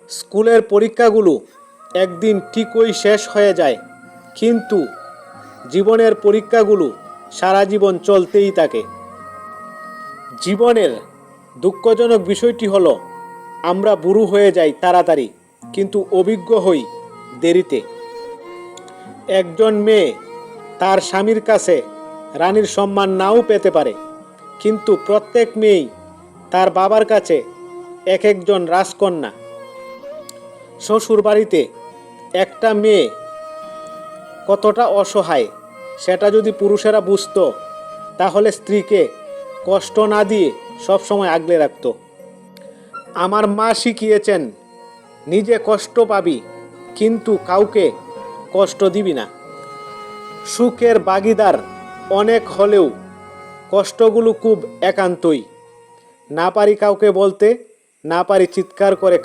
স্কুলের পরীক্ষাগুলো একদিন ঠিকই শেষ হয়ে যায়, কিন্তু জীবনের পরীক্ষাগুলো সারা জীবন চলতেই থাকে। জীবনের দুঃখজনক বিষয়টি হলো আমরা বুড়ো হয়ে যাই তাড়াতাড়ি, কিন্তু অভিজ্ঞ হই দেরিতে। একজন মেয়ে তার স্বামীর কাছে রানীর সম্মান নাও পেতে পারে, কিন্তু প্রত্যেক মেয়েই তার বাবার কাছে এক একজন রাজকন্যা। শ্বশুর বাড়িতে একটা মেয়ে কতটা অসহায় সেটা যদি পুরুষেরা বুঝতো, তাহলে স্ত্রীকে কষ্ট না দিয়ে সবসময় আগলে রাখতো। আমার মা শিখিয়েছেন, নিজে কষ্ট পাবি কিন্তু কাউকে কষ্ট দিবি না। সুখের ভাগিদার অনেক হলেও কষ্টগুলো খুব একান্তই। না পারি কাউকে বলতে, না পারি চিৎকার করে